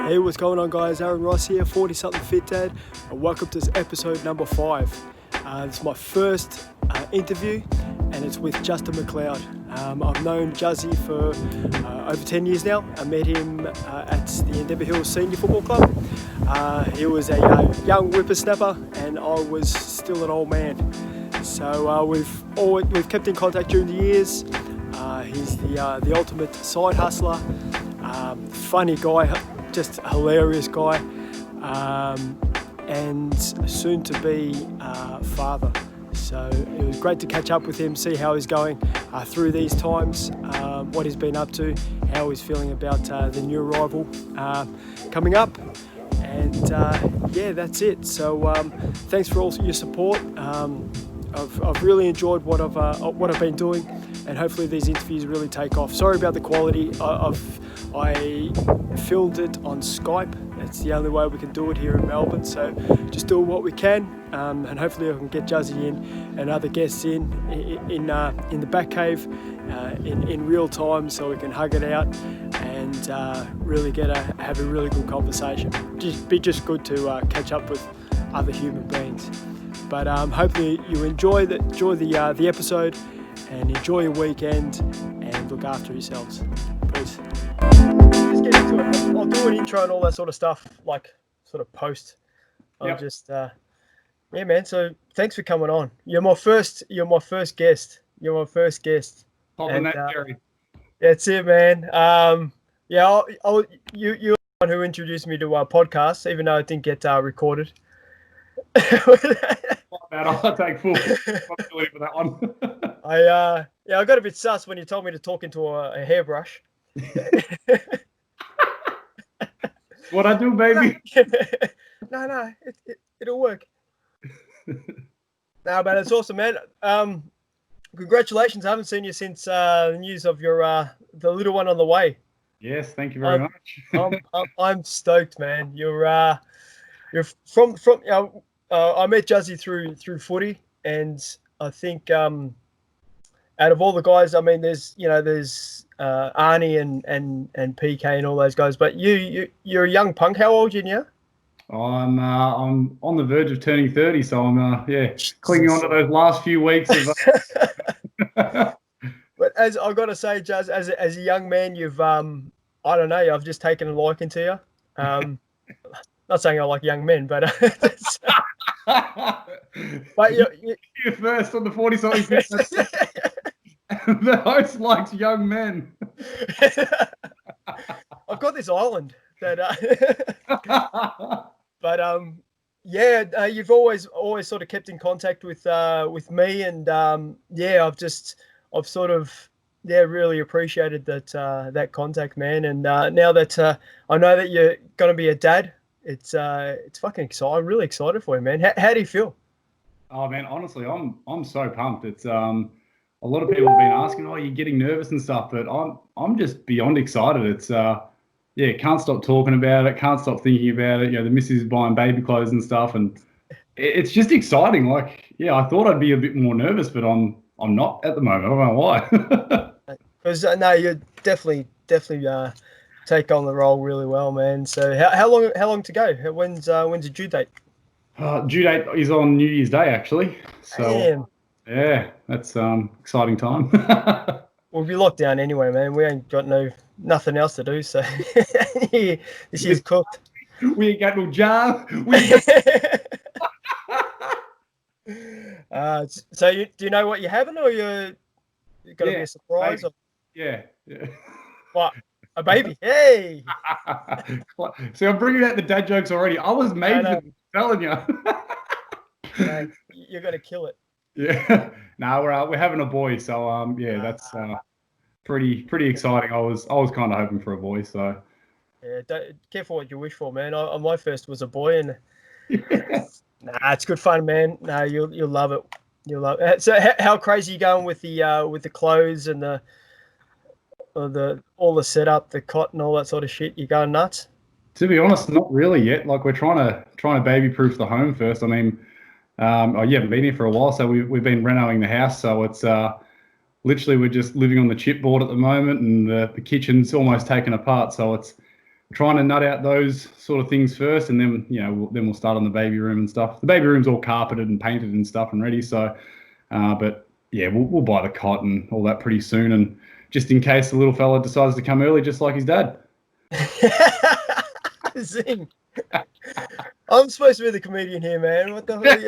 Hey, what's going on, guys? Aaron Ross here, 40-something Fit Dad, and welcome to episode number 5. It's my first interview, and it's with Justin Mcleod. I've known Juzzy for over 10 years now. I met him at the Endeavour Hills Senior Football Club. He was a young whippersnapper, and I was still an old man. So we've kept in contact during the years. He's the ultimate side hustler, funny guy, just a hilarious guy, and soon to be father. So it was great to catch up with him, see how he's going through these times, what he's been up to, how he's feeling about the new arrival coming up. And yeah, that's it. So thanks for all your support. I've really enjoyed what I've been doing, and hopefully these interviews really take off. Sorry about the quality. I filmed it on Skype. It's the only way we can do it here in Melbourne. So just doing what we can, and hopefully I can get Juzzy in and other guests in the back cave in real time, so we can hug it out and really have a really good conversation. Just good to catch up with other human beings. But hopefully you enjoy the episode and enjoy your weekend and look after yourselves. Peace. Let's get into it. I'll do an intro and all that sort of stuff, like sort of post. I'll just yeah, man. So thanks for coming on. You're my first guest. Popping that cherry. That's it, man. Yeah, you're the one who introduced me to podcasts, even though it didn't get recorded. I'll take full responsibility for that one. I got a bit sus when you told me to talk into a hairbrush. What I do, baby. No, it'll work. No, but it's awesome, man. Congratulations! I haven't seen you since the news of your the little one on the way. Yes, thank you very much. I'm stoked, man. You're from. I met Juzzy through footy, and I think out of all the guys, I mean, there's Arnie and PK and all those guys, but you're a young punk. How old are you now? I'm on the verge of turning 30, so I'm clinging on to those last few weeks of. But as I've got to say, Juzz, as a young man, you've I don't know, I've just taken a liking to you. Not saying I like young men, but but you're first on the 40-something. The host likes young men. I've got this island that, but yeah, you've always sort of kept in contact with me, and yeah, I've sort of really appreciated that contact, man. And now that I know that you're going to be a dad, it's fucking exciting. I'm really excited for you, man. How do you feel? Oh man, honestly, I'm so pumped. It's a lot of people have been asking, "Oh, you're getting nervous and stuff," but I'm just beyond excited. It's yeah, can't stop talking about it, can't stop thinking about it. You know, the missus is buying baby clothes and stuff, and it's just exciting. Like, yeah, I thought I'd be a bit more nervous, but I'm not at the moment. I don't know why. Because no, you definitely take on the role really well, man. So how long to go? When's the due date? Due date is on New Year's Day, actually. So damn. Yeah, that's exciting time. We'll be locked down anyway, man. We ain't got nothing else to do, so this year's cooked. We ain't got no job. So do you know what you're having, or you're gonna be a surprise? Or... Yeah. What? A baby? Hey! See, I'm bringing out the dad jokes already. I was made for telling you. Man, you're gonna kill it. Yeah. No, we're having a boy, so yeah, that's pretty exciting. I was kind of hoping for a boy, so. Yeah, careful what you wish for, man. My first was a boy, and nah, it's good fun, man. No, you'll love it. You'll love it. So how crazy are you going with the clothes and all the setup, the cot and all that sort of shit? You going nuts? To be honest, not really yet. Like, we're trying to baby proof the home first. I mean, you haven't been here for a while, so we've been renovating the house. So it's literally we're just living on the chipboard at the moment, and the kitchen's almost taken apart. So it's trying to nut out those sort of things first, and then we'll start on the baby room and stuff. The baby room's all carpeted and painted and stuff and ready. So, but yeah, we'll buy the cot and all that pretty soon, and just in case the little fella decides to come early, just like his dad. Zing. I'm supposed to be the comedian here, man. What the hell?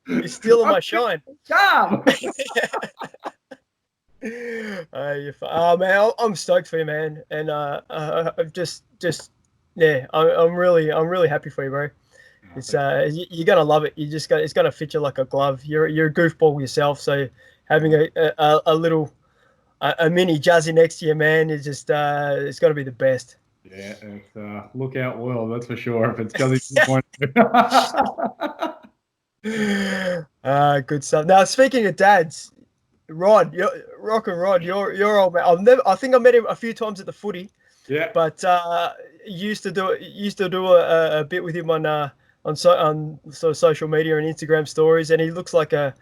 You're stealing my shine. Charm. Oh man, I'm stoked for you, man, and I'm just yeah, I'm really happy for you, bro. It's you're gonna love it. It's gonna fit you like a glove. You're a goofball yourself, so having a little mini Juzzy next to you, man, is just it's gonna be the best. Yeah, it's look out world, that's for sure. If it's Juzzy 2.0. Good stuff. Now, speaking of dads, Rod, Rock and Rod, you're old man. I think I met him a few times at the footy. Yeah. But used to do a bit with him on sort of social media and Instagram stories, and he looks like a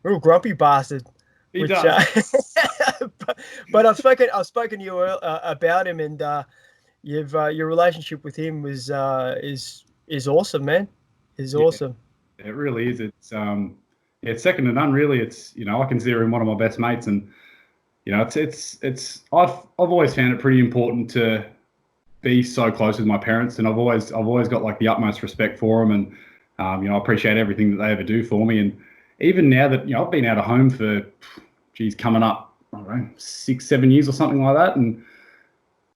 real grumpy bastard. He does. But I've spoken to you about him, and your relationship with him is awesome, man. Is awesome. It really is. It's second to none, really. It's I consider him one of my best mates, and it's I've always found it pretty important to be so close with my parents, and I've always got like the utmost respect for them, and I appreciate everything that they ever do for me. And even now that I've been out of home for coming up, I don't know, 6-7 years or something like that, and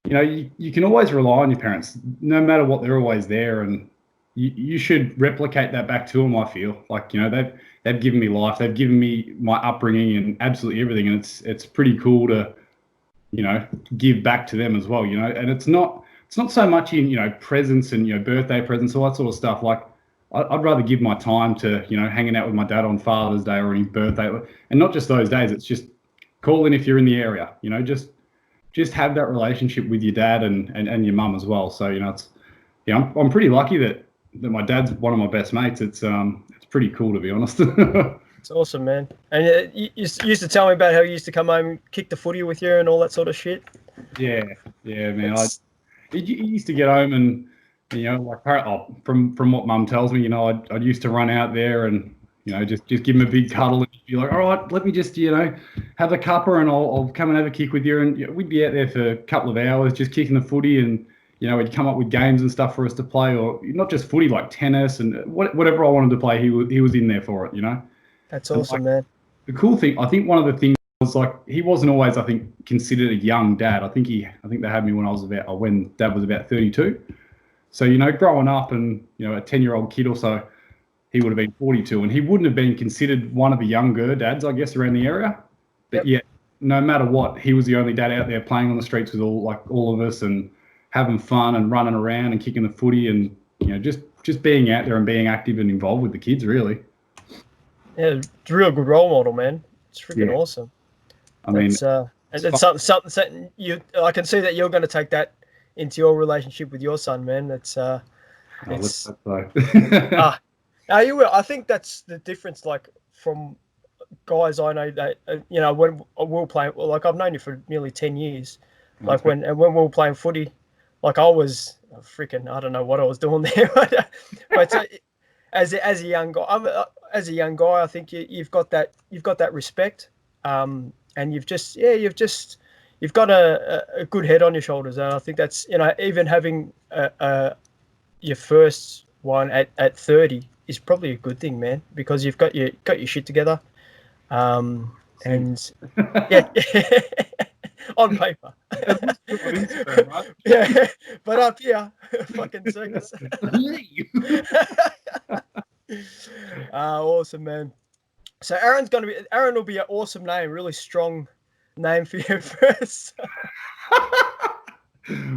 you can always rely on your parents, no matter what. They're always there, and you should replicate that back to them. I feel like they've given me life, they've given me my upbringing and absolutely everything, and it's pretty cool to give back to them as well. And it's not so much in presents and birthday presents, all that sort of stuff. Like I'd rather give my time to hanging out with my dad on Father's Day or his birthday, and not just those days. It's just calling if you're in the area. Just have that relationship with your dad and your mum as well. So I'm pretty lucky that my dad's one of my best mates. It's pretty cool, to be honest. It's awesome, man. And you used to tell me about how you used to come home and kick the footy with you and all that sort of shit. Yeah, man. He used to get home and from what Mum tells me, I'd used to run out there and just give him a big cuddle and be like, all right, let me just have a cuppa and I'll come and have a kick with you. And we'd be out there for a couple of hours just kicking the footy, and he'd come up with games and stuff for us to play, or not just footy, like tennis and whatever I wanted to play. He was in there for it. That's awesome, man. The cool thing, I think one of the things was like he wasn't always, I think, considered a young dad. I think they had me when Dad was about 32. So growing up and a 10-year-old kid or so, he would have been 42, and he wouldn't have been considered one of the younger dads, I guess, around the area. But yet, no matter what, he was the only dad out there playing on the streets with all of us and having fun and running around and kicking the footy and just being out there and being active and involved with the kids, really. Yeah, it's a real good role model, man. It's freaking awesome. I mean, it's something I can see that you're going to take that into your relationship with your son, man. You will. I think that's the difference, like from guys I know that when we're playing, like I've known you for nearly 10 years. Like when we were playing footy, like I was I don't know what I was doing there, but as a young guy, I think you've got that respect, and you've got a good head on your shoulders, and I think that's even having your first one at 30 is probably a good thing, man, because you've got your shit together, and yeah. On paper. Yeah, but up here, fucking circus. Awesome, man. So Aaron will be an awesome name, really strong name for you first.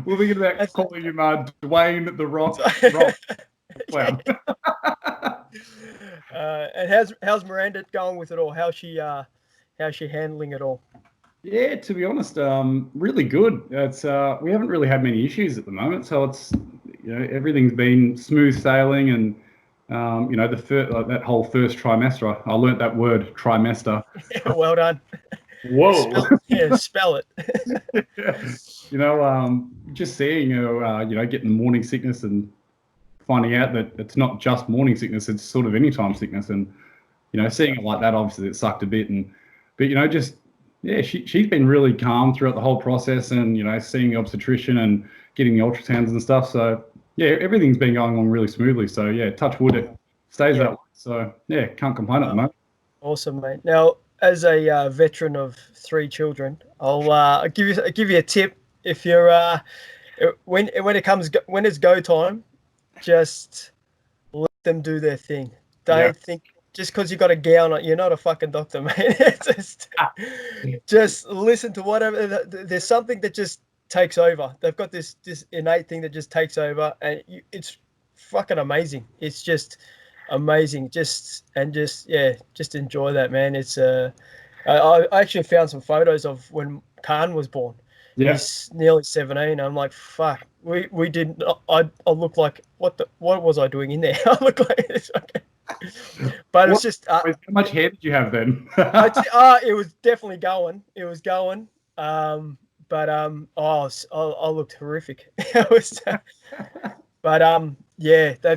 We're thinking about calling him Dwayne the Rock. Wow. And how's Miranda going with it all? How's she handling it all? Yeah, to be honest, really good. It's we haven't really had many issues at the moment, so it's everything's been smooth sailing, and that whole first trimester. I learnt that word, trimester. Yeah, well done. Whoa. Spell it. just seeing her, getting morning sickness and finding out that it's not just morning sickness, it's sort of anytime sickness. And, seeing it like that, obviously it sucked a bit. She's been really calm throughout the whole process and, seeing the obstetrician and getting the ultrasounds and stuff. So, yeah, everything's been going on really smoothly. So, yeah, touch wood, it stays that way. So, yeah, can't complain at the moment. Awesome, mate. Now, as a veteran of 3 children, I'll give you a tip. If you're when it's go time, just let them do their thing. Don't think just because you got a gown on, you're not a fucking doctor, mate. Just listen to whatever. There's something that just takes over. They've got this innate thing that just takes over, and it's fucking amazing. It's just amazing. Just enjoy that, man. It's I actually found some photos of when Khan was born. Yeah. He's nearly 17. I'm like, fuck. We didn't. I look like what was I doing in there? I look like this. But it's just. How much hair did you have then? It was definitely going. It was going. I looked horrific. They've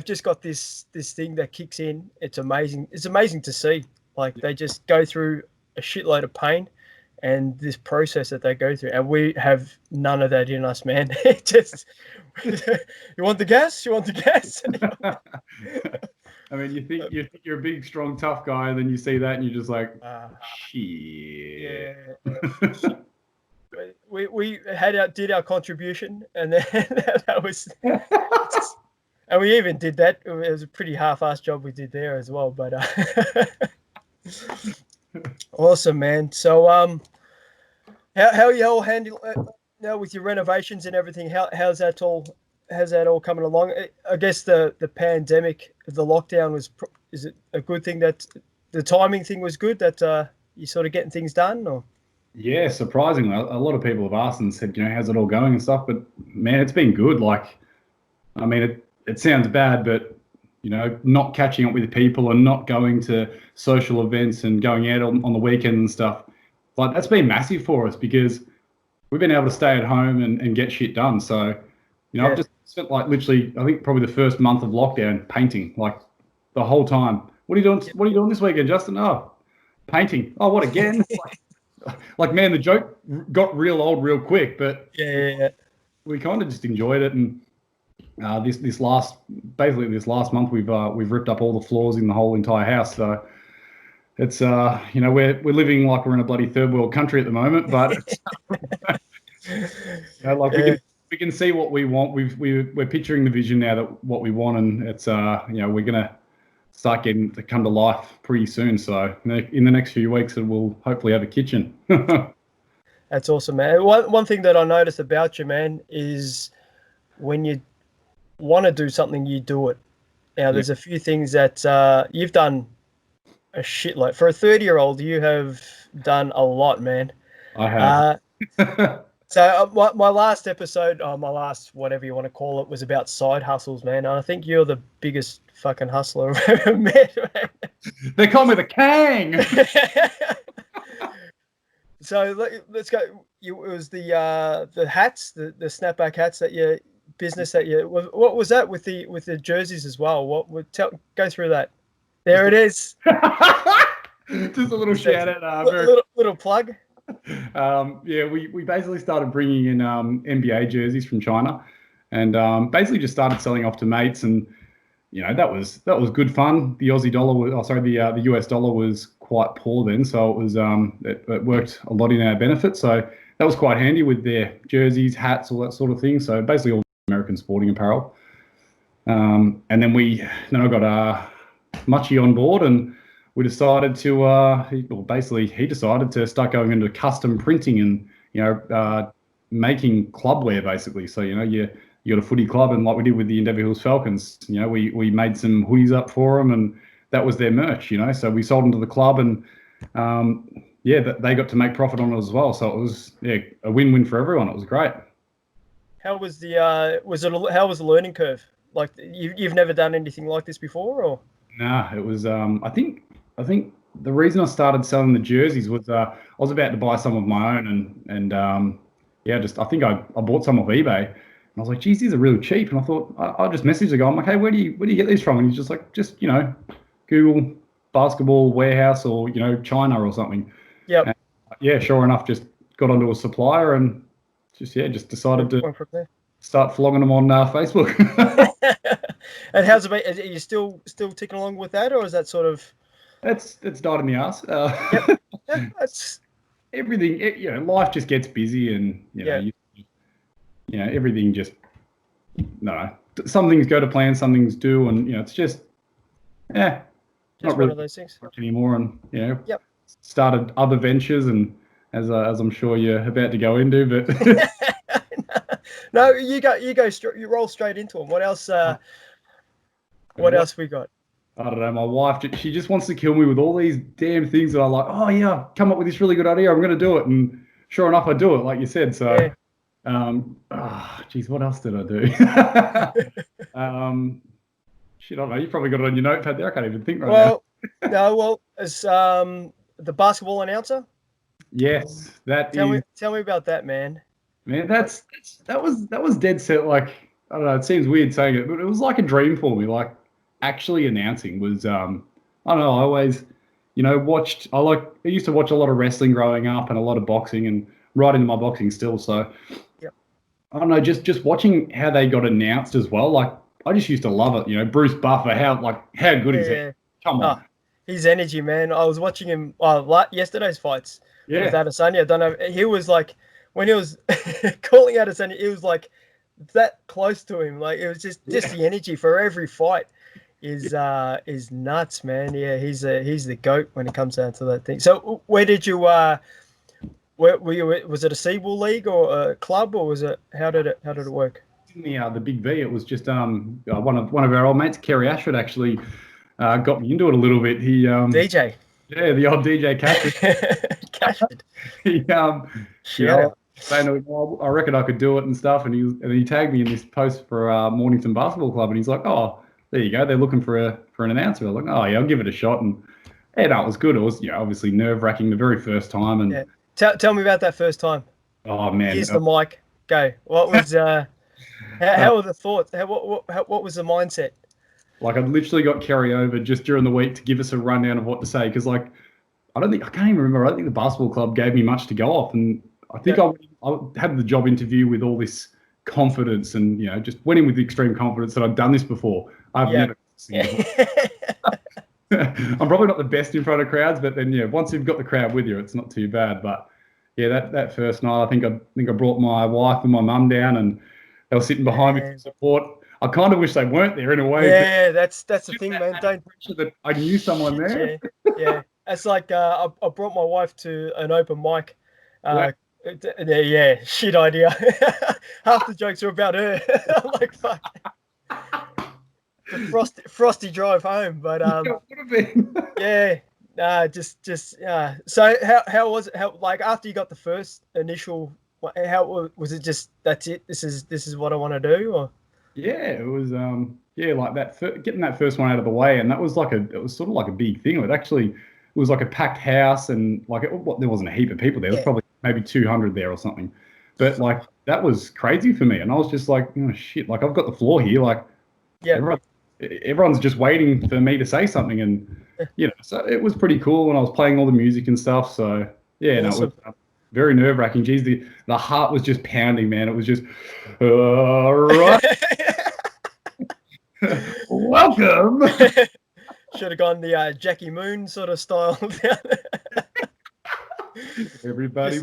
just got this thing that kicks in. It's amazing. It's amazing to see. Like they just go through a shitload of pain and this process that they go through, and we have none of that in us, man. It just you want the gas? You want the gas? I mean, you think you're a big, strong, tough guy, and then you see that, and you're just like, shit. Yeah. We did our contribution, and then that was, and we even did that. It was a pretty half-assed job we did there as well. But awesome, man. So how you all handle now with your renovations and everything? How's that all coming along? I guess the pandemic, the lockdown is it a good thing that the timing thing was good that you're sort of getting things done, or? Yeah, surprisingly, a lot of people have asked and said, how's it all going and stuff. But man, it's been good. Like, I mean, it sounds bad, but not catching up with people and not going to social events and going out on the weekend and stuff, like that's been massive for us because we've been able to stay at home and get shit done. So, I've just spent like literally, I think probably the first month of lockdown painting, like the whole time. What are you doing? What are you doing this weekend, Justin? Oh, painting. Oh, what again? Like, man, the joke got real old real quick, but we kind of just enjoyed it. And this last month, we've ripped up all the floors in the whole entire house. So it's we're living like we're in a bloody third world country at the moment, but we can see what we want. We're picturing the vision now that what we want, and it's we're gonna start getting to come to life pretty soon. So in the next few weeks, we'll hopefully have a kitchen. That's awesome, man. One thing that I noticed about you, man, is when you want to do something, you do it. Now, there's a few things that you've done a shitload. For a 30-year-old, you have done a lot, man. I have. So my last episode, my last whatever you want to call it, was about side hustles, man. And I think you're the biggest fucking hustler I've ever met, man. They call me the Kang. So let's go. It was the hats, the snapback hats that your business that you. What was that with the jerseys as well? Go through that. There it is. Just a little shout out. Little plug. We basically started bringing in NBA jerseys from China, and basically just started selling off to mates, and that was good fun. The Aussie dollar the US dollar was quite poor then, so it was it worked a lot in our benefit. So that was quite handy with their jerseys, hats, all that sort of thing. So basically all American sporting apparel. And then I got Muchie on board, and we decided to, he decided to start going into custom printing and, making clubwear basically. So, you got a footy club, and like we did with the Endeavour Hills Falcons, we made some hoodies up for them, and that was their merch, so we sold them to the club, and, they got to make profit on it as well. So it was, a win-win for everyone. It was great. How was how was the learning curve? Like you've never done anything like this before, or? Nah, it was, I think the reason I started selling the jerseys was I was about to buy some of my own, and I think I bought some off eBay, I was like, geez, these are really cheap. And I thought, I just messaged the guy. I'm like, hey, where do you get these from? And he's just like, just, Google basketball warehouse or, China or something. Yep. And, yeah, sure enough, just got onto a supplier and just decided to start flogging them on Facebook. And how's it been? Are you still ticking along with that, or is that sort of? It's died in the ass. Yep. Yeah, that's everything. Life just gets busy, and everything just no. Some things go to plan, some things do, and it's just not really one of those things anymore. And started other ventures, and as I'm sure you're about to go into, but no, you roll straight into them. What else? What else we got? I don't know. My wife, she just wants to kill me with all these damn things that I like. Oh yeah, I've come up with this really good idea. I'm going to do it, and sure enough, I do it, like you said. So, geez, what else did I do? Shit, I don't know. You probably got it on your notepad there. I can't even think now. Well, as the basketball announcer. Yes, tell me about that, man. Man, that was dead set. Like, I don't know. It seems weird saying it, but it was like a dream for me. Like, actually announcing was I don't know, I always I used to watch a lot of wrestling growing up and a lot of boxing, and right into my boxing still, so I don't know, just watching how they got announced as well, like I just used to love it. Bruce Buffer, how good is he? Come on. His energy, man. I was watching him yesterday's fights with Adesanya. I don't know, he was like, when he was calling Adesanya, it was like that close to him, like it was just the energy for every fight is nuts, man. Yeah, he's the GOAT when it comes down to that thing. So where did you where were you? Was it a Seabull league or a club, or was it how did it work? In the Big V, it was just one of our old mates, Kerry Ashford, actually got me into it a little bit. He DJ. Yeah, the old DJ Cashford. Saying, I reckon I could do it and stuff, and he tagged me in this post for Mornington Basketball Club, and he's like, oh, there you go, they're looking for an announcer. I was like, oh yeah, I'll give it a shot. And it was good. It was obviously nerve-wracking the very first time. And tell me about that first time. Oh man, here's the mic. Go. What was how were the thoughts? What was the mindset? Like, I literally got Kerry over just during the week to give us a rundown of what to say, because I can't even remember. I don't think the basketball club gave me much to go off, and I think I had the job interview with all this confidence, and just went in with extreme confidence that I'd done this before. I've never seen it. I'm probably not the best in front of crowds, but then once you've got the crowd with you, it's not too bad. But that first night, I think I brought my wife and my mum down, and they were sitting behind me for support. I kind of wish they weren't there in a way. Yeah, that's the thing, man. Don't that I knew someone there. Yeah. It's like I brought my wife to an open mic. Shit idea. Half the jokes are about her. I'm like, fuck. The frosty drive home, but would have been. So how was it? After you got the first initial, how was it? Just that's it. This is what I want to do, or? Yeah, it was like that. Getting that first one out of the way, and that was it was sort of like a big thing. It was like a packed house, and there wasn't a heap of people there. There was probably maybe 200 there or something. But that was crazy for me, and I was just like, oh shit! Like, I've got the floor here. Like, everyone's just waiting for me to say something, and so it was pretty cool. And I was playing all the music and stuff. So it was very nerve-wracking. Geez, the heart was just pounding, man. It was just right. Welcome. Should have gone the Jackie Moon sort of style. Everybody.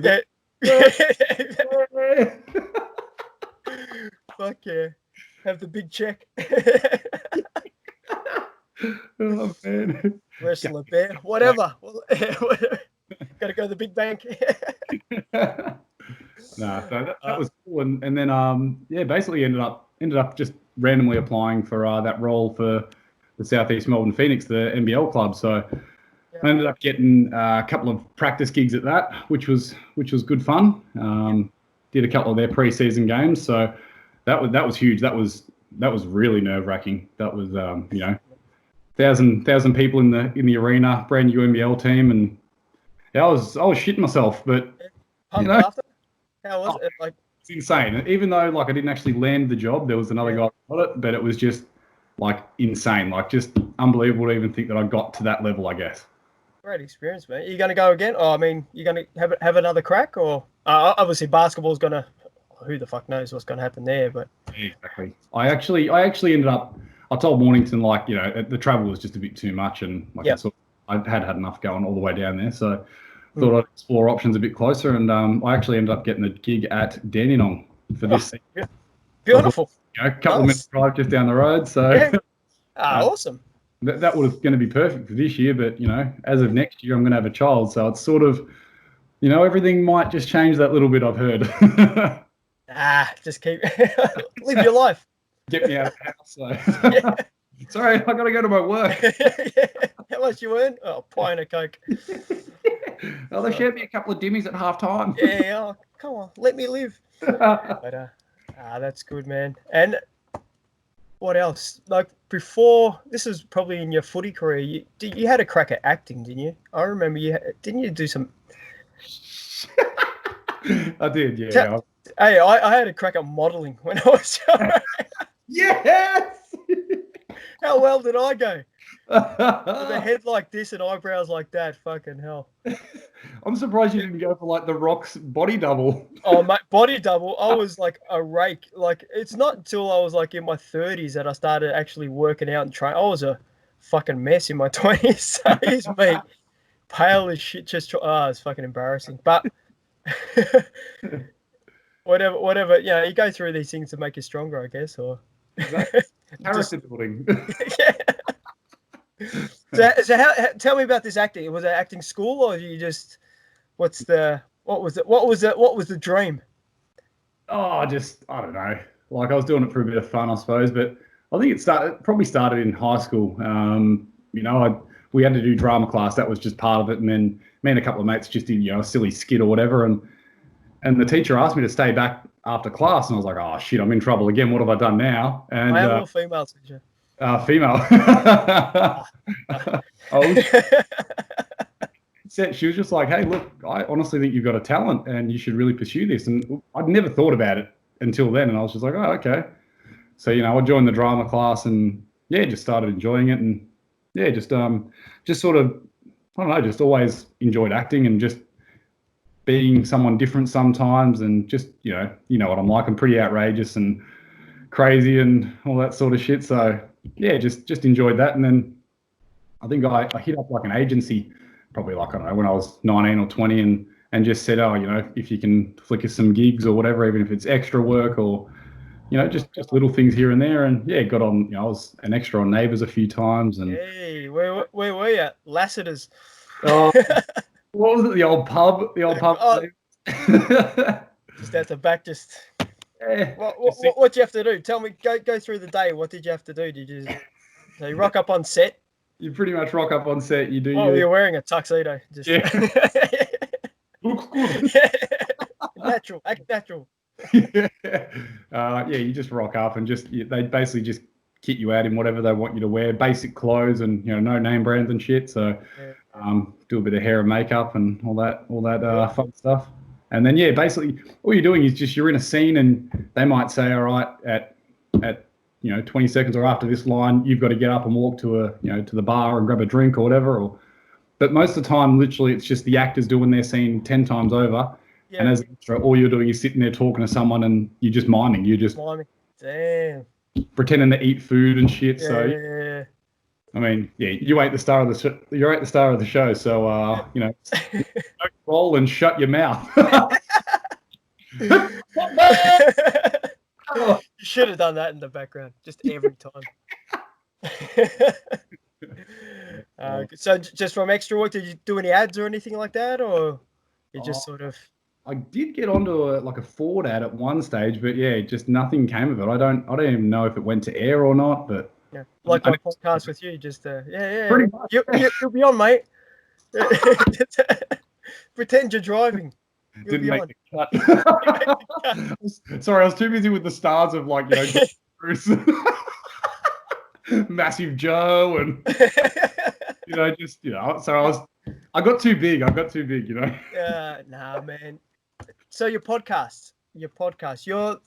Fuck yeah. Have the big check. Oh man. Wrestle a bear. Whatever. Gotta go to the big bank. So that was cool. And then basically ended up just randomly applying for that role for the Southeast Melbourne Phoenix, the NBL club. So I ended up getting a couple of practice gigs at that, which was good fun. Did a couple of their pre-season games, so that was huge. That was really nerve-wracking. That was 1,000 people in the arena, brand new NBL team, and I was shitting myself. But after? How was it? It's insane. Even though like I didn't actually land the job, there was another guy who got it, but it was just like insane, like just unbelievable to even think that I got to that level, I guess. Great experience, mate. Are you going to go again? Oh, I mean, you're going to have another crack, or obviously basketball's going to. Who the fuck knows what's going to happen there? But exactly. I actually ended up. I told Mornington like the travel was just a bit too much, and like I had enough going all the way down there, so thought I'd explore options a bit closer, and I actually ended up getting the gig at Dandenong for this. Yeah. Beautiful. A couple of minutes drive just down the road, so awesome. That was going to be perfect for this year, but as of next year, I'm going to have a child, so it's sort of, everything might just change that little bit. I've heard. Just keep live your life. Get me out of the house. So. Sorry, I got to go to my work. How much you earn? Oh, pint of Coke. They shared me a couple of dimmies at half time. Yeah, come on, let me live. But that's good, man. And what else? Like before, this is probably in your footy career. You had a crack at acting, didn't you? I remember didn't you do some? I did, yeah. Hey, I had a crack at modelling when I was young. Yes. How well did I go? With a head like this and eyebrows like that, fucking hell. I'm surprised you didn't go for like The Rock's body double. Oh, mate, body double. I was like a rake. Like, it's not until I was like in my 30s that I started actually working out and training. I was a fucking mess in my 20s. So here's me, pale as shit. It's fucking embarrassing. But whatever. You go through these things to make you stronger, I guess. Or character building. Yeah. So tell me about this acting. Was it acting school, or you just what was the dream? Oh, I don't know. Like I was doing it for a bit of fun, I suppose. But I think it probably started in high school. We had to do drama class. That was just part of it. And then me and a couple of mates just did a silly skit or whatever. And the teacher asked me to stay back after class, and I was like, oh shit, I'm in trouble again. What have I done now? And male or female teacher? Female. She was just like, hey, look, I honestly think you've got a talent and you should really pursue this. And I'd never thought about it until then. And I was just like, oh, okay. So, I joined the drama class and just started enjoying it. And just sort of, I don't know, just always enjoyed acting and just being someone different sometimes. And just, you know what I'm like. I'm pretty outrageous and crazy and all that sort of shit. So, just enjoyed that. And then I think I hit up like an agency probably like, I don't know, when I was 19 or 20 and just said, if you can flick us some gigs or whatever, even if it's extra work or, just little things here and there. And got on, I was an extra on Neighbours a few times. And hey, where were you? Lassiter's. Oh, what was it? The old pub? Oh. Just at the back, just... Yeah. What do you have to do? Tell me, go through the day. What did you have to do? Did you rock up on set? You pretty much rock up on set. You do. You're wearing a tuxedo. Just looks good. Natural, act natural. You just rock up and they basically just kit you out in whatever they want you to wear, basic clothes and no name brands and shit. So, do a bit of hair and makeup and all that fun stuff. And then basically all you're doing is just you're in a scene and they might say, all right, at 20 seconds or after this line, you've got to get up and walk to to the bar and grab a drink or whatever. But most of the time, literally, it's just the actors doing their scene 10 times over. Yeah. And as an extra, all you're doing is sitting there talking to someone and you're just miming. You're just damn pretending to eat food and shit. Yeah. So, I mean, you ain't the star of the show. You're the star of the show. So, don't roll and shut your mouth. You should have done that in the background, just every time. So just from extra work, did you do any ads or anything like that, or you just sort of? I did get onto a Ford ad at one stage, but just nothing came of it. I don't even know if it went to air or not, but like my podcast with you, just pretty much. You'll be on, mate. Pretend you're driving. Didn't make the cut. Sorry, I was too busy with the stars of Bruce, Massive Joe, and So I got too big. Yeah, nah, man. So your podcasts, your podcast. You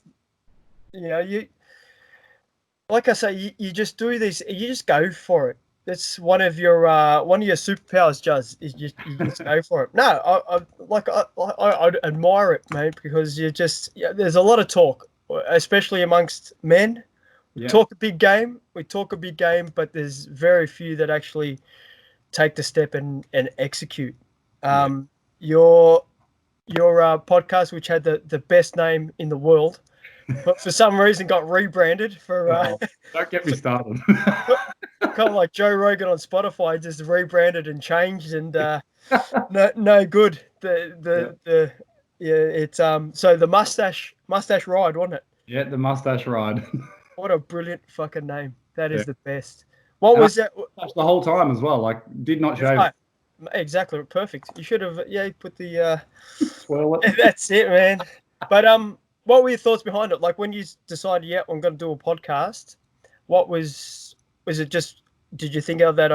like I say, you just do this. You just go for it. That's one of your superpowers, Juzz. Is you just go for it. No, I admire it, mate, because there's a lot of talk, especially amongst men. We talk a big game, but there's very few that actually take the step and execute. Your podcast, which had the best name in the world, but for some reason got rebranded for. Don't get me started. Kind of like Joe Rogan on Spotify, just rebranded and changed, and no good. It's so the mustache ride, wasn't it? Yeah, the mustache ride. What a brilliant fucking name. That is the best. What was that? The whole time as well. Like, did not shave. Right. Exactly, perfect. You should have put the swirl it. That's it, man. But what were your thoughts behind it? Like when you decided, I'm going to do a podcast. What was it? Just did you think of that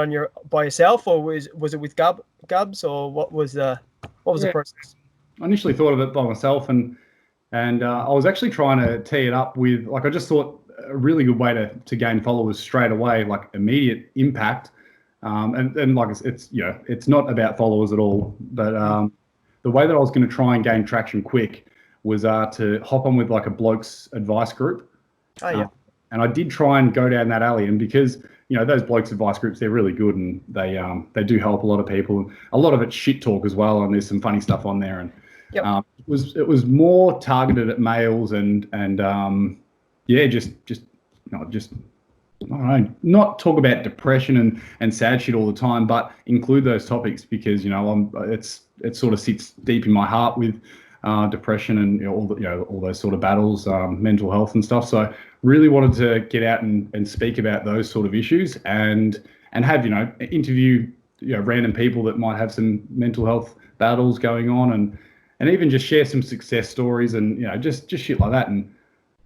by yourself, or was it with Gubs, or what was the process? I initially thought of it by myself, and I was actually trying to tee it up with, like, I just thought a really good way to gain followers straight away, like immediate impact. And like it's not about followers at all, but the way that I was going to try and gain traction quick was to hop on with like a blokes advice group. Oh yeah. And I did try and go down that alley, and because those blokes advice groups, they're really good, and they do help a lot of people. A lot of it's shit talk as well, and there's some funny stuff on there. And it was more targeted at males and I don't know, not talk about depression and sad shit all the time, but include those topics because it sort of sits deep in my heart with depression and all those sort of battles, mental health and stuff. So really wanted to get out and speak about those sort of issues and have interview random people that might have some mental health battles going on and even just share some success stories and just shit like that. And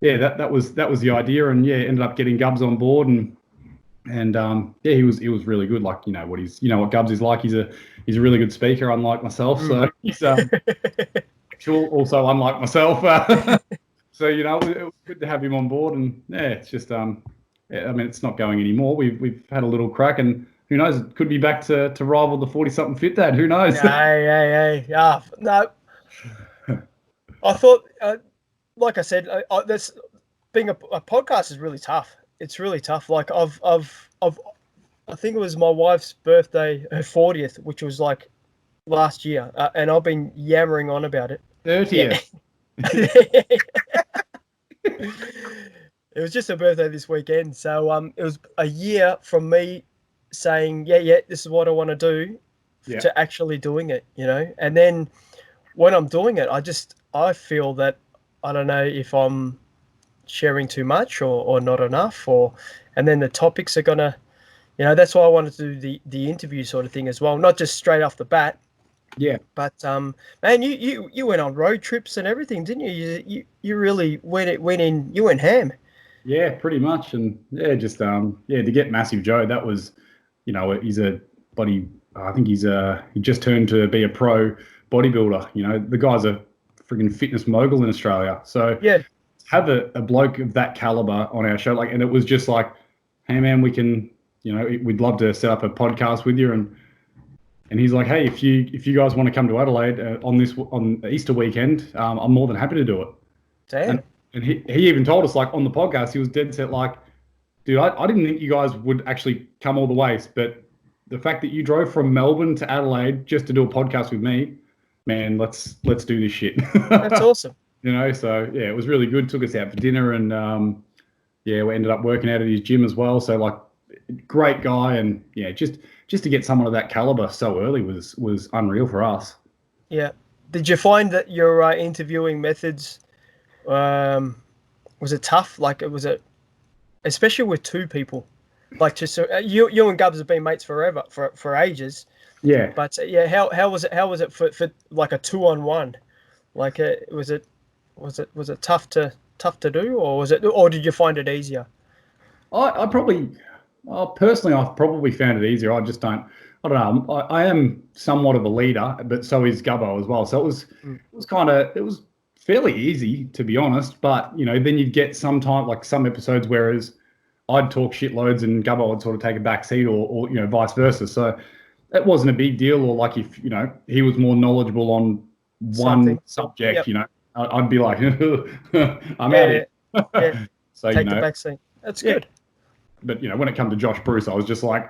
that was the idea, and ended up getting Gubs on board, and he was really good. Like what Gubs is like. He's a really good speaker, unlike myself. So he's also unlike myself. So it was good to have him on board, and it's just I mean it's not going anymore. We've had a little crack, and who knows? It could be back to rival the 40-something Fit Dad. Who knows? Hey. No. I thought. Like I said, this being a podcast is really tough. It's really tough. Like I think it was my wife's birthday, her 40th, which was like last year, and I've been yammering on about it. 30th. It was just her birthday this weekend, so it was a year from me saying, this is what I want to do, to actually doing it, And then when I'm doing it, I feel that. I don't know if I'm sharing too much or not enough, and then the topics are gonna, that's why I wanted to do the interview sort of thing as well, not just straight off the bat. Yeah. But man, you went on road trips and everything, didn't you? You really went in. You went ham. Yeah, pretty much, and to get Massive Joe, that was, he's a body. I think he just turned to be a pro bodybuilder. The guy's a friggin' fitness mogul in Australia. So have a bloke of that caliber on our show, and it was just like, hey man, we can, we'd love to set up a podcast with you, and he's like, hey, if you guys want to come to Adelaide on Easter weekend, I'm more than happy to do it. Damn. And he even told us, like, on the podcast, he was dead set, like, dude, I didn't think you guys would actually come all the way, but the fact that you drove from Melbourne to Adelaide just to do a podcast with me, man, let's do this shit. That's awesome. So it was really good. Took us out for dinner, and we ended up working out at his gym as well. So like, great guy, and just to get someone of that caliber so early was unreal for us. Yeah. Did you find that your interviewing methods was it tough? Like, especially with two people, like just you and Gubs have been mates forever for ages. Yeah. But how was it for like a 2-on-1? Like was it tough to do, or did you find it easier? Personally, I've probably found it easier. I don't know. I am somewhat of a leader, but so is Gubbo as well. So it was fairly easy, to be honest. But then you'd get some episodes, whereas I'd talk shitloads and Gubbo would sort of take a back seat, or vice versa. So that wasn't a big deal. Or like if he was more knowledgeable on one subject, I'd be like, I'm out of here. So take the back seat. That's good. But when it comes to Josh Bruce, I was just like,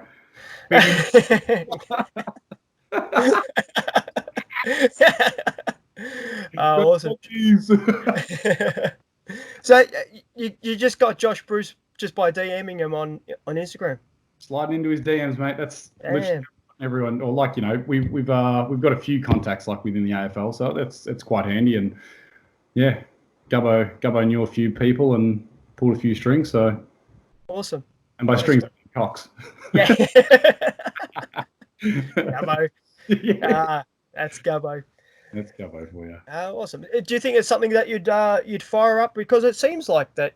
awesome. So you just got Josh Bruce just by DMing him on Instagram, sliding into his DMs, mate. That's literally everyone. Or we've got a few contacts within the AFL, so it's quite handy. And yeah, Gubbo knew a few people and pulled a few strings. So awesome. And by strings, cocks. Yeah. Gubbo. Yeah. That's Gubbo. That's Gubbo for you. Awesome. Do you think it's something that you'd fire up? Because it seems like that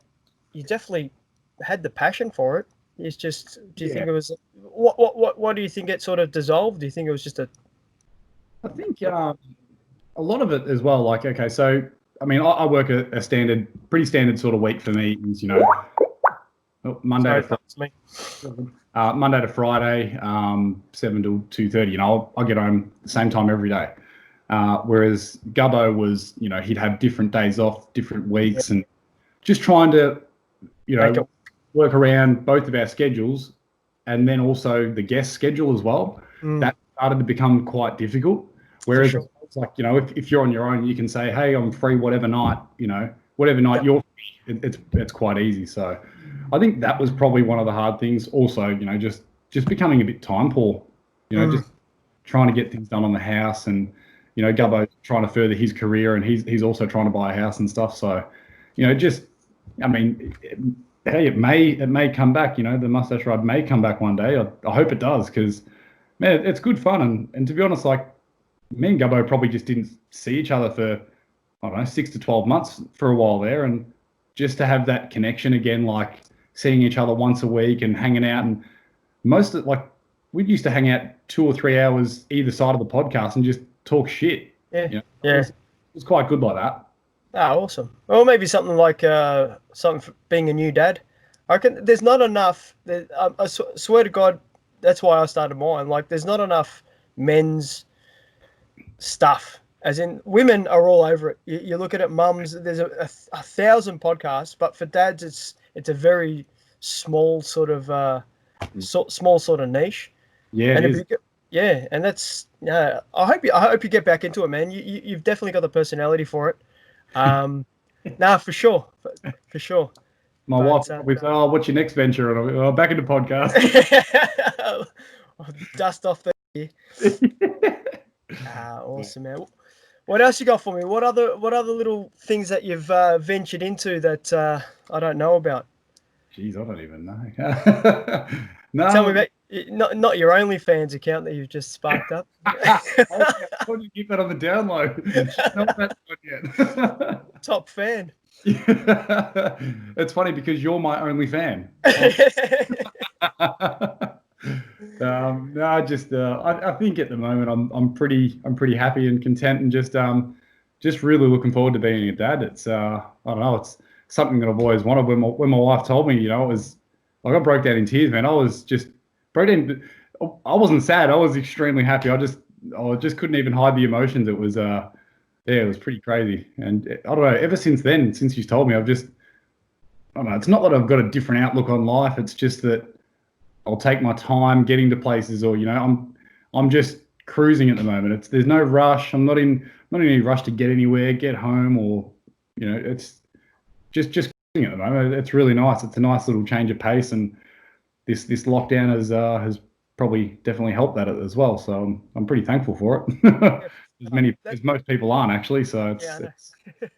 you definitely had the passion for it. It's just, do you think it was what do you think it sort of dissolved? Do you think it was just I think a lot of it as well. Okay, so I mean, I work a pretty standard sort of week for me. Is Monday to Friday, 7 till 2:30. I'll get home the same time every day. Whereas Gubbo was, he'd have different days off, different weeks, and just trying to, work around both of our schedules, and then also the guest schedule as well. That started to become quite difficult. Whereas it's like, if you're on your own, you can say, hey, I'm free whatever night, whatever night you're free. It's quite easy. So I think that was probably one of the hard things. Also, just becoming a bit time poor, just trying to get things done on the house, and Gubbo's trying to further his career, and he's also trying to buy a house and stuff. So, hey, it may come back. The mustache ride may come back one day. I hope it does, because man, it's good fun. And to be honest, me and Gubbo probably just didn't see each other for, I don't know, 6 to 12 months for a while there, and just to have that connection again, seeing each other once a week and hanging out, and we used to hang out 2 or 3 hours either side of the podcast and just talk shit. It was quite good like that. Awesome. Or maybe something like something for being a new dad. I reckon there's not enough. I swear to God, that's why I started mine. There's not enough men's stuff. As in, women are all over it. You look at it, mums. There's a 1,000 podcasts, but for dads, it's a very small sort of small sort of niche. Yeah, and and that's I hope you get back into it, man. You've definitely got the personality for it. For sure. My wife probably said, "Oh, what's your next venture?" And I'll be, back into podcast. Dust off there. Awesome, man. What else you got for me? What other little things that you've ventured into that I don't know about? Jeez, I don't even know. No. Tell me about not your OnlyFans account that you've just sparked up. I want you to keep that on the down low. Not that one yet. Top fan. It's funny because you're my only fan. I think at the moment I'm pretty happy and content, and just really looking forward to being a dad. It's I don't know, it's something that I've always wanted. When my wife told me, it was I broke down in tears, man. I was just broke down. I wasn't sad. I was extremely happy. I just couldn't even hide the emotions. It was it was pretty crazy. And I don't know, ever since then, since you told me, I don't know, it's not that I've got a different outlook on life. It's just that I'll take my time getting to places, or I'm just cruising at the moment. There's no rush. I'm not in any rush to get anywhere, get home, or it's just cruising at the moment. It's really nice. It's a nice little change of pace, and this lockdown has probably definitely helped that as well. So I'm pretty thankful for it. as most people aren't, actually. So it's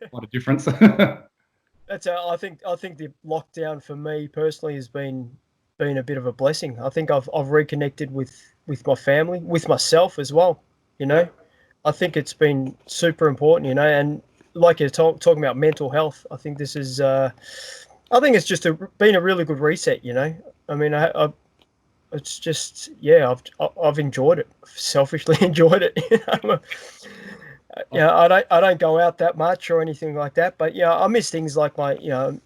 quite a difference. I think the lockdown for me personally has been a bit of a blessing. I think I've reconnected with my family, with myself as well. I think it's been super important. And like you're talking about mental health, I think this is. I think it's just been a really good reset. I mean, it's just I've enjoyed it. Selfishly enjoyed it. I don't go out that much or anything like that, but I miss things like my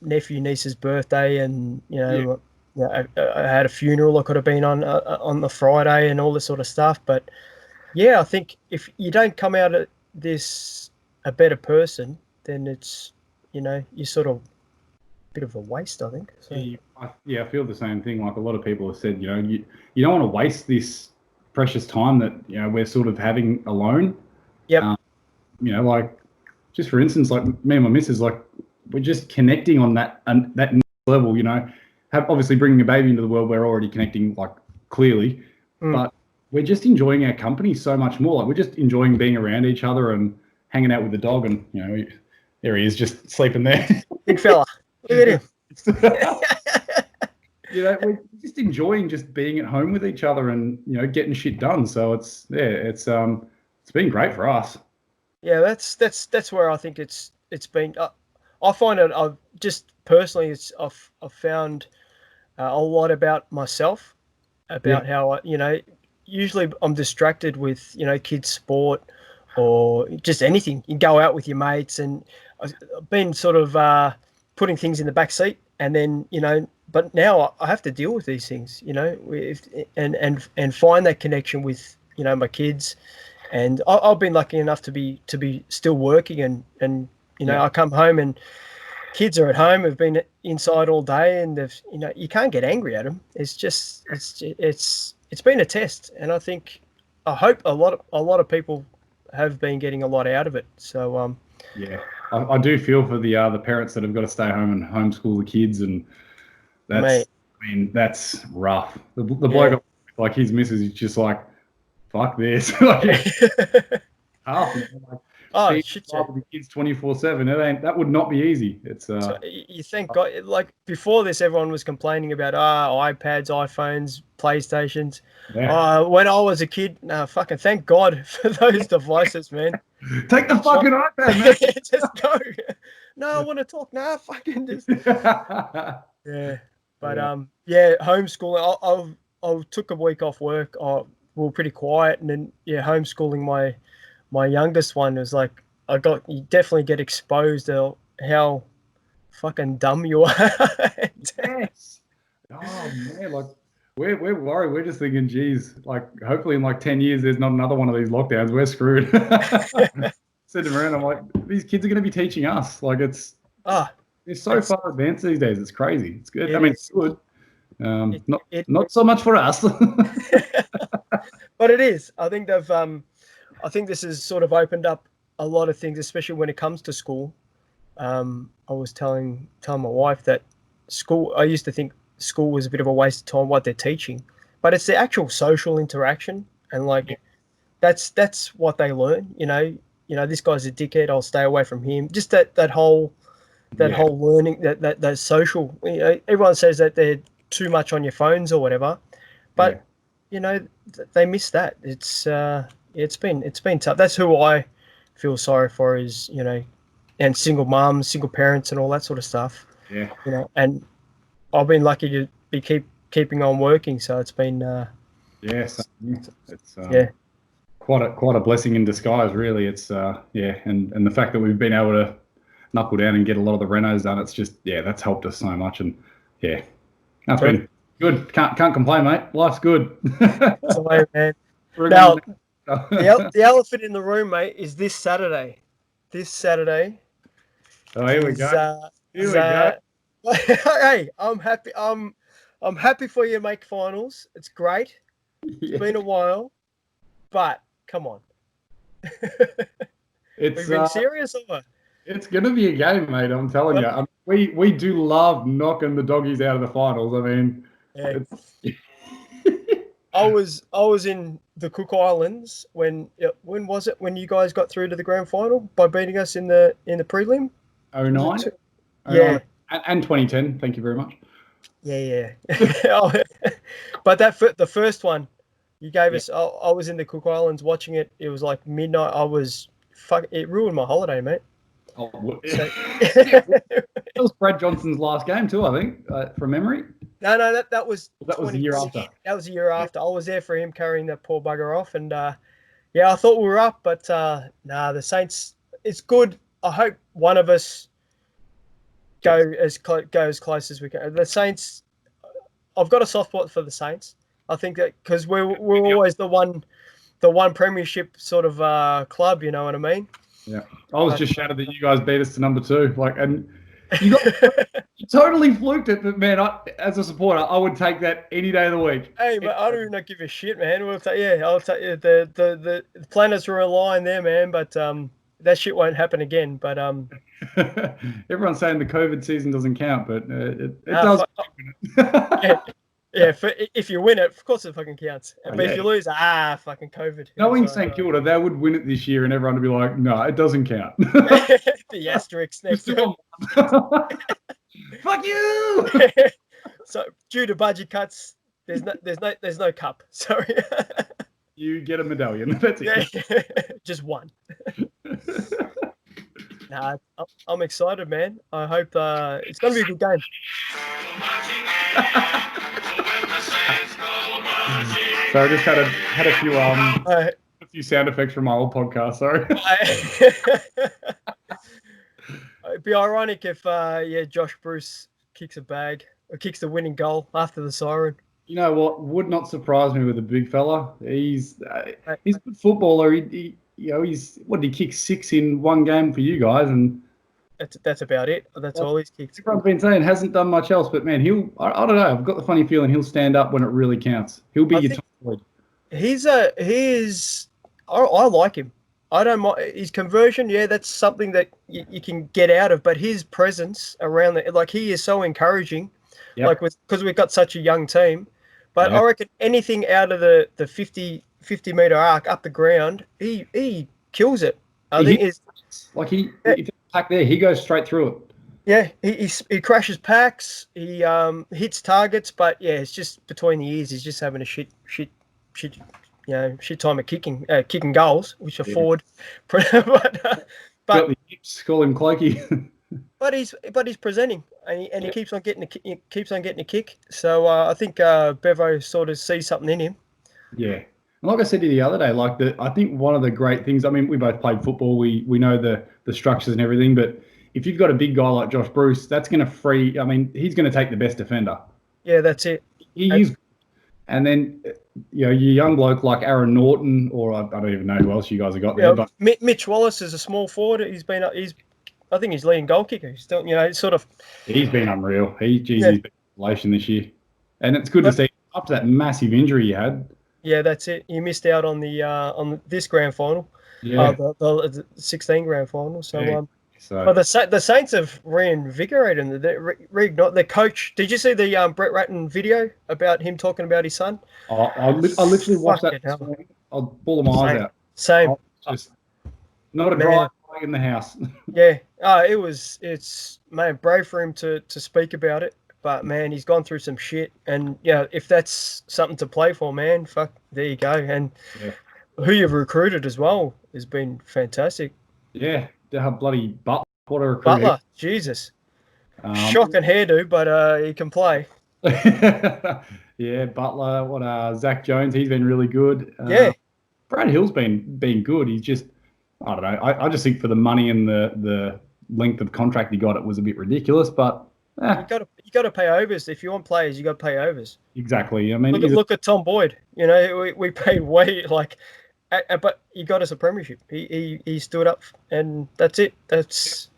nephew niece's birthday, and I had a funeral I could have been on the Friday and all this sort of stuff. But I think if you don't come out of this a better person, then it's you're sort of a bit of a waste, I think. So. I feel the same thing. Like a lot of people have said, you don't want to waste this precious time that we're sort of having alone. Yep. Like just for instance, like me and my missus, like we're just connecting on that level. Obviously bringing a baby into the world, we're already connecting like clearly, but we're just enjoying our company so much more. Like we're just enjoying being around each other and hanging out with the dog, and there he is just sleeping there. Big fella, look at him. We're just enjoying just being at home with each other and getting shit done. So it's been great for us. Yeah, that's where I think it's been. I find it. I've just personally, I've found a lot about myself, about how usually I'm distracted with kids' sport or just anything. You go out with your mates, and I've been sort of putting things in the back seat, and then but now I have to deal with these things, and find that connection with my kids. And I've been lucky enough to be still working, and I come home and kids are at home, have been inside all day, and they've you can't get angry at them. It's just it's been a test, and I hope a lot of people have been getting a lot out of it. So I do feel for the parents that have got to stay home and homeschool the kids, and that's rough. The bloke like his missus is just like, fuck this. Shit. With the kids 24/7. That would not be easy. It's so you thank God. Like before this, everyone was complaining about iPads, iPhones, PlayStations. When I was a kid, fucking thank God for those devices, man. Take the fucking iPad, man. Just go. No, I want to talk. Nah, fucking just. But homeschooling. I took a week off work. We were pretty quiet, and then homeschooling my youngest one was like, you definitely get exposed to how fucking dumb you are. Yes. Oh man, like we're worried. We're just thinking, geez, like hopefully in like 10 years there's not another one of these lockdowns. We're screwed. Sitting around, I'm like, these kids are going to be teaching us. Like it's so far advanced these days. It's crazy. It's good. It's good. Not so much for us. But it is. I think I think this has sort of opened up a lot of things, especially when it comes to school. I was telling my wife that I used to think school was a bit of a waste of time, what they're teaching, but it's the actual social interaction, and that's what they learn. This guy's a dickhead, I'll stay away from him. Just that whole learning, that social. Everyone says that they're too much on your phones or whatever, but they miss that. It's been tough. That's who I feel sorry for, is and single moms, single parents, and all that sort of stuff. Yeah. And I've been lucky to be keeping on working, so it's been it's quite a blessing in disguise, really. It's and the fact that we've been able to knuckle down and get a lot of the renos done, it's just that's helped us so much, and that's been good. Can't complain, mate. Life's good. That's the way, man. Now, the elephant in the room, mate, is this Saturday. This Saturday. Oh, here we go. Here we go. Hey, I'm happy. I'm happy for you to make finals. It's great. It's been a while, but come on. We've been serious or what? It's going to be a game, mate. I'm telling you. We do love knocking the doggies out of the finals. I mean, I was in the Cook Islands when was it when you guys got through to the grand final by beating us in the prelim? 09? Yeah. And 2010. Thank you very much. Yeah. But the first one you gave us, I was in the Cook Islands watching it. It was like midnight. It ruined my holiday, mate. That was Brad Johnson's last game too, I think, from memory. No, that was the year after. That was the year after. I was there for him carrying that poor bugger off, and Yeah, I thought we were up, but the Saints. It's good. I hope one of us go as close as we can. The Saints. I've got a soft spot for the Saints. I think that because we're always the one premiership sort of club. You know what I mean? Yeah, I was just shattered that you guys beat us to number 2. And you you totally fluked it, but man, as a supporter, I would take that any day of the week. Hey, but I don't even give a shit, man. I'll take the planets were aligned there, man. But that shit won't happen again. But Everyone's saying the COVID season doesn't count, but it nah, does. yeah, yeah. If you win it, of course it fucking counts. But if Yeah. you lose, fucking COVID. Knowing St Kilda, they would win it this year, and everyone would be like, "No, it doesn't count." The asterisk next to it. Fuck you. So due to budget cuts, there's no cup. Sorry. You get a medallion. That's it. Yeah, just one. Nah, I'm excited, man. I hope it's going to be a good game. So I just had a few sound effects from my old podcast. Sorry. It'd be ironic if Josh Bruce kicks a bag or kicks the winning goal after the siren. You know what? Would not surprise me with a big fella. He's a good footballer. He's what did he kick 6 in one game for you guys, and that's about it. That's all he's kicked. Everyone's been saying hasn't done much else, but man, I don't know. I've got the funny feeling he'll stand up when it really counts. He'll be your top lead. I like him. I don't mind his conversion. Yeah, that's something that you can get out of. But his presence around he is so encouraging. Yep. Because we've got such a young team. But I reckon anything out of the 50 meter arc up the ground, he kills it. I think if it's pack there, he goes straight through it. Yeah, he crashes packs, he hits targets, but yeah, it's just between the ears. He's just having a shit time at kicking goals, which are forward. but the hips, call him Clokey. but he's presenting, and he keeps on getting a kick. So I think Bevo sort of sees something in him. Yeah. And like I said to you the other day, I think one of the great things, I mean, we both played football, we know the structures and everything, but if you've got a big guy like Josh Bruce, that's going to he's going to take the best defender. Yeah, that's it. And then, your young bloke like Aaron Norton, or I don't even know who else you guys have got there. But Mitch Wallace is a small forward. I think he's leading goal kicker. He's still, sort of. He's been unreal. He's been revelation this year, and it's good to see up to that massive injury he had. Yeah, that's it. You missed out on this grand final. Yeah. The 16 grand final. So yeah. But the Saints have reinvigorated them. Reignite the coach. Did you see the Brett Ratton video about him talking about his son? I literally watched that. I'll pull my eyes out. Same. Just not a dry eye in the house. Yeah. It's brave for him to speak about it. But man, he's gone through some shit, and if that's something to play for, man, fuck, there you go. And who you've recruited as well has been fantastic. Yeah. Bloody Butler, what a recruit. Butler, Jesus. Shocking hairdo, but he can play. Yeah, Butler. Zach Jones, he's been really good. Brad Hill's been good. He's just, I don't know. I just think for the money and the length of contract he got, it was a bit ridiculous. But you got to pay overs if you want players. You got to pay overs. Exactly. I mean, look at Tom Boyd. We pay way but he got us a premiership. He stood up, and that's it. That's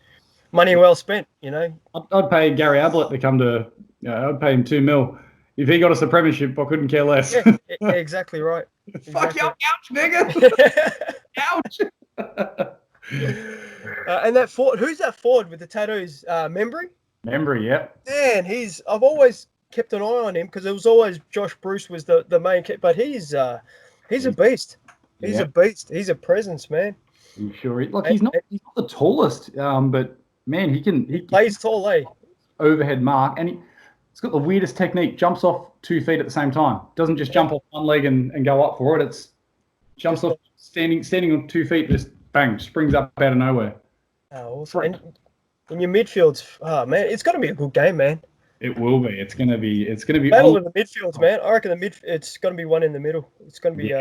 money well spent. I'd pay Gary Ablett to come to. I'd pay him $2 million if he got us a premiership. I couldn't care less. Yeah, exactly right. Fuck you, ouch, nigga. Ouch. And that Ford. Who's that Ford with the tattoos? Membry. Membry, yep. Man, I've always kept an eye on him because it was always Josh Bruce was the main kid, but he's a beast. He's a beast. He's a presence, man. I'm sure. He's not the tallest, but man, he plays tall, overhead mark, and he's got the weirdest technique. Jumps off 2 feet at the same time. Doesn't just jump off one leg and go up for it. It's jumps off standing on 2 feet, just bang, springs up out of nowhere. Oh, and in your midfields, man, it's going to be a good game, man. It will be. It's going to be. Battle in the midfields, man. I reckon it's going to be one in the middle. It's going to be.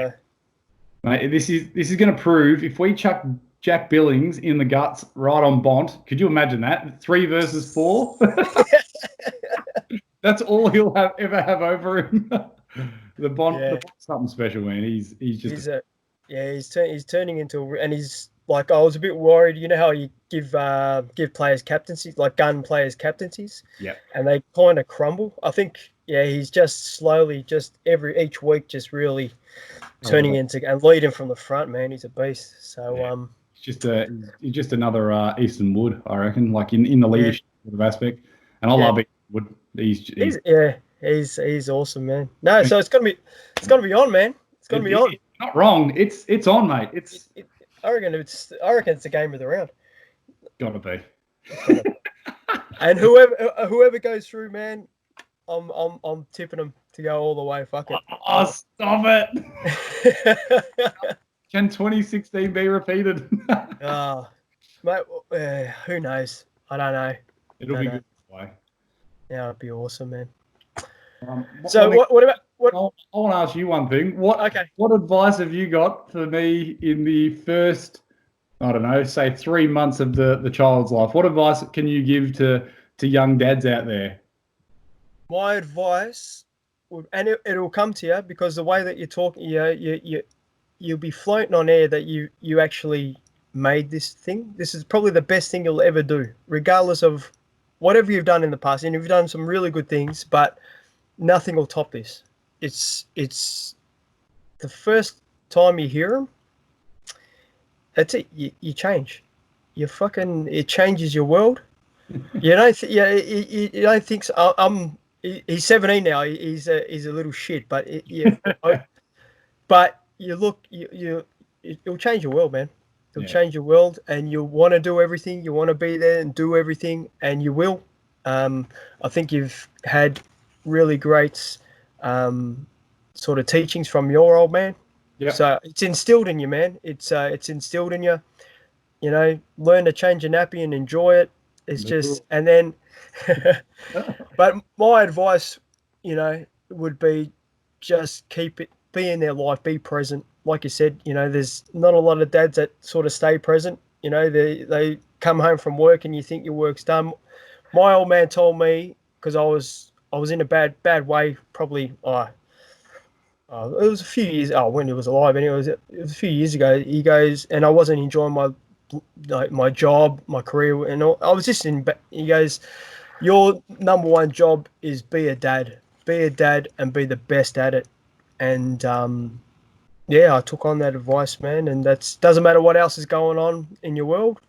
Mate, this is going to prove if we chuck Jack Billings in the guts right on Bont. Could you imagine that? 3 versus 4. That's all he'll ever have over him. The Yeah, Bont's something special, man. He's just he's a yeah, he's turning into and he's like I was a bit worried. You know how you give players captaincies, like gun players captaincies, yeah. and they kind of crumble. I think yeah, he's just slowly, just each week, just really turning into and leading from the front. Man, he's a beast. So Yeah. He's just another Easton Wood, I reckon, like in the yeah, leadership sort of aspect. And I yeah, love Easton Wood. he's awesome, man. No, so it's gonna be on, man. It's gonna be on. Not wrong. It's on, mate. I reckon it's the game of the round. Gotta be. And whoever goes through, man, I'm tipping them to go all the way. Fuck it. Oh, stop it. Can 2016 be repeated? Mate, who knows? I don't know. It'll be good this way. Yeah, it'd be awesome, man. So what about what? I want to ask you one thing. What advice have you got for me in the first, I don't know, say 3 months of the child's life? What advice can you give to young dads out there? My advice, and it'll come to you because the way that you're talking, you'll be floating on air that you actually made this thing. This is probably the best thing you'll ever do, regardless of whatever you've done in the past. And you've done some really good things, but nothing will top this. It's the first time you hear them. That's it. You change. It changes your world. You don't. You don't think so. He's 17 now. He's a little shit, but but you look. It'll change your world, man. It'll change your world, and you'll want to do everything. You want to be there and do everything, and you will. I think you've had really great sort of teachings from your old man. Yeah. So it's instilled in you, man. It's instilled in you. You know, learn to change your nappy and enjoy it. It's just, and then, but my advice, you know, would be just be in their life, be present. Like you said, you know, there's not a lot of dads that sort of stay present. You know, they come home from work and you think your work's done. My old man told me, because I was in a bad way, probably, it was a few years, when he was alive, anyway, it was a few years ago. He goes, and I wasn't enjoying my job, my career, and all. I was just he goes, your number one job is be a dad and be the best at it. And I took on that advice, man, and that's doesn't matter what else is going on in your world,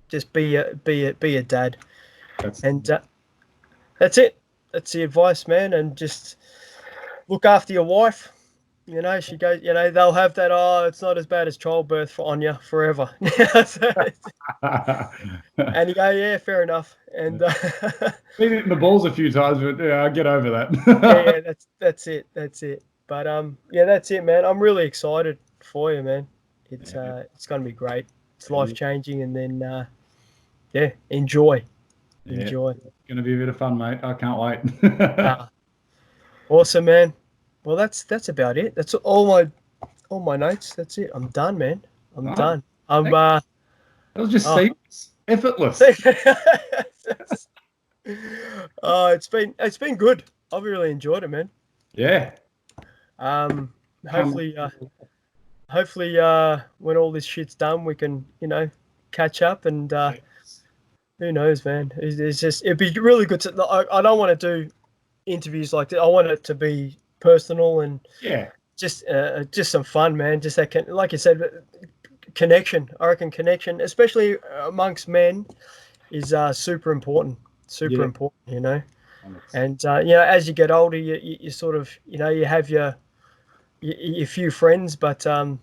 just be a dad. That's it. That's the advice, man, and just look after your wife. You know, she goes, you know, they'll have that, it's not as bad as childbirth on you forever. And you go, yeah, fair enough. And been hitting the balls a few times, but I'll get over that. yeah, that's it. But that's it, man. I'm really excited for you, man. It's going to be great. It's life changing, and then enjoy. Enjoy. It's going to be a bit of fun, mate. I can't wait. Awesome, man. Well, that's about it. That's all my notes. That's it. I'm done, man. I'm done. That was just seamless, effortless. It's been good. I've really enjoyed it, man. Yeah. Hopefully, when all this shit's done, we can, you know, catch up and who knows, man. It'd be really good to. I don't want to do interviews like that. I want it to be personal and just some fun, man. Just that, like you said, connection. I reckon connection, especially amongst men, is super important. Super important, you know. And you know, as you get older, you sort of, you know, you have your few friends, but I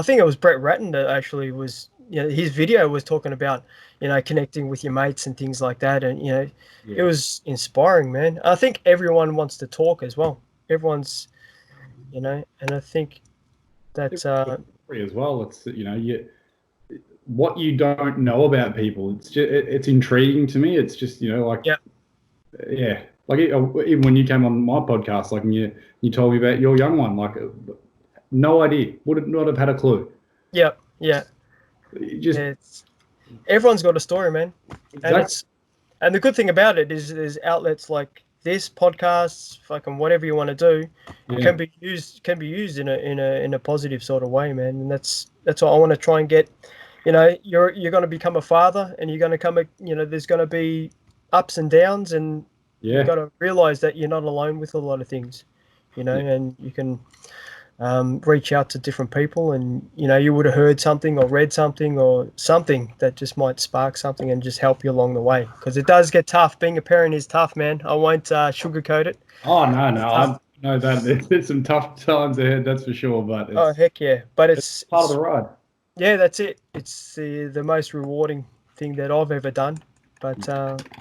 think it was Brett Ratton that actually was, you know, his video was talking about, you know, connecting with your mates and things like that, and you know, it was inspiring, man. I think everyone wants to talk as well. Everyone's, you know, and I think that's as well. It's, you know, what you don't know about people. It's just it's intriguing to me. It's just, you know, like like even when you came on my podcast, like, and you told me about your young one, like, no idea. Would not have had a clue. Yep. Yeah. Everyone's got a story, man. Exactly. And the good thing about it is there's outlets like this, podcasts, fucking whatever you want to do, can be used in a positive sort of way, man. And that's what I want to try and get. You know, you're going to become a father, and you're going to come. You know, there's going to be ups and downs, and you've got to realize that you're not alone with a lot of things. You know, and you can reach out to different people, and you know, you would have heard something or read something or something that just might spark something and just help you along the way, because it does get tough. Being a parent is tough, man. I won't sugarcoat it. Oh no, I know that there's some tough times ahead, that's for sure. But heck yeah, but it's part of the ride. Yeah, that's it. It's the most rewarding thing that I've ever done. But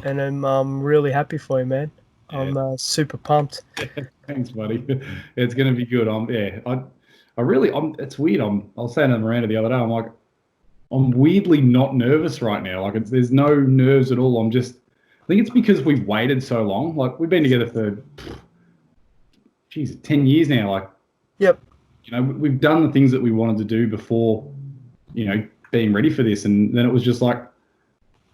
and I'm really happy for you, man. I'm super pumped. Thanks, buddy. It's gonna be good. It's weird. I was saying to Miranda the other day, I'm weirdly not nervous right now. Like there's no nerves at all. I think it's because we've waited so long. Like we've been together for 10 years now. Like, yep. You know, we've done the things that we wanted to do before, you know, being ready for this. And then it was just like,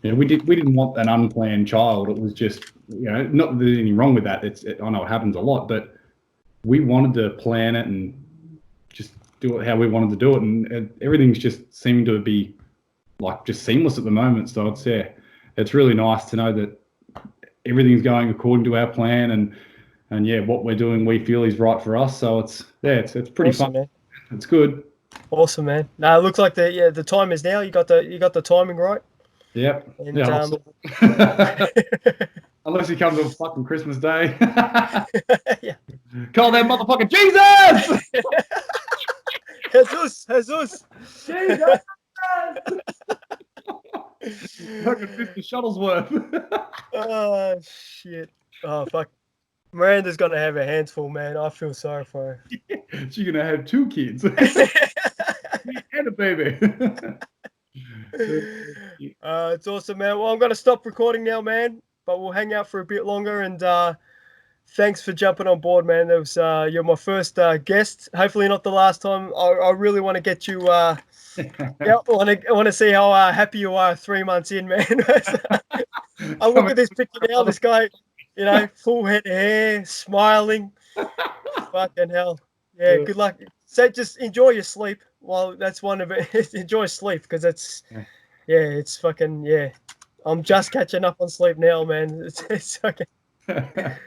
you know, we didn't want an unplanned child. It was just, you know, not that there's anything wrong with that. I know it happens a lot, but we wanted to plan it and just do it how we wanted to do it. And everything's just seeming to be like just seamless at the moment. So it's really nice to know that everything's going according to our plan, and what we're doing we feel is right for us. So it's pretty awesome, fun. Man. It's good. Awesome, man. Now it looks like the time is now. You got the timing right. Yep. And, unless he comes on fucking Christmas Day. Yeah. Call that motherfucker Jesus! Jesus! Jesus! Fucking Mr. Shuttlesworth. Oh shit! Oh fuck! Miranda's gonna have her hands full, man. I feel sorry for her. She's gonna have 2 kids and a baby. It's awesome, man. Well, I'm gonna stop recording now, man. But we'll hang out for a bit longer. And thanks for jumping on board, man. That was you're my first guest. Hopefully not the last time. I really want to get you. I want to see how happy you are 3 months in, man. I look at this picture now. This guy, you know, full head of hair, smiling. Fucking hell. Yeah, good luck. So just enjoy your sleep. Well, that's one of it. Enjoy sleep, because it's it's fucking I'm just catching up on sleep now, man. It's fucking it's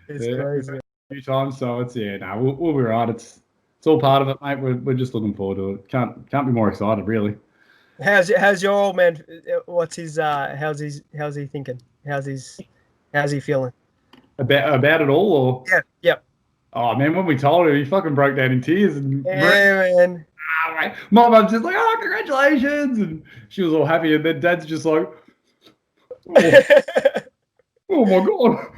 crazy. A few times, so we'll be right. It's all part of it, mate. We're just looking forward to it. Can't be more excited, really. How's your old man? What's his how's he thinking? How's he feeling? About it all, or Yep. Oh man, when we told him, he fucking broke down in tears. And man. My mum's just like, "Oh, congratulations!" And she was all happy, and then Dad's just like, "Oh my god!"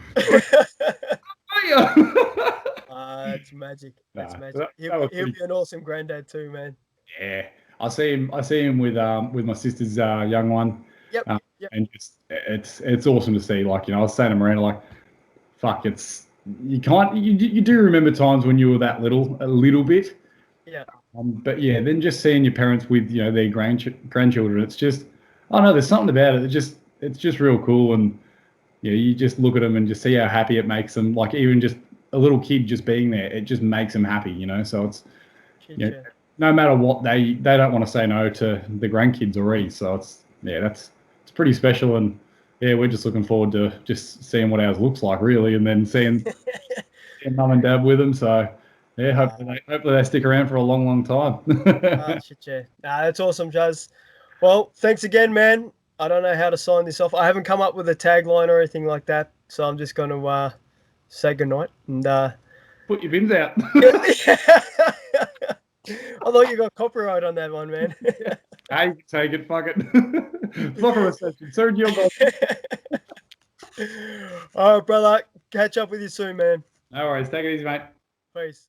It's magic. That's magic. He'll be an awesome granddad too, man. Yeah, I see him with my sister's young one. Yep. And it's awesome to see. Like, you know, I was saying to Miranda, like, fuck, you do remember times when you were that little, a little bit. Yeah. But then just seeing your parents with, you know, their grandchildren, it's just, I don't know, there's something about it. It's just real cool. And you just look at them and just see how happy it makes them. Like, even just a little kid just being there, it just makes them happy, you know. So it's no matter what, they don't want to say no to the grandkids already. So it's pretty special. And we're just looking forward to just seeing what ours looks like, really, and then seeing mum and dad with them. So hopefully they stick around for a long, long time. That's awesome, Juzz. Well, thanks again, man. I don't know how to sign this off. I haven't come up with a tagline or anything like that, so I'm just going to say goodnight and put your bins out. I thought you got copyright on that one, man. Hey, take it, fuck it. It's not a reception. Soon you'll go. All right, brother. Catch up with you soon, man. No worries. Take it easy, mate. Peace.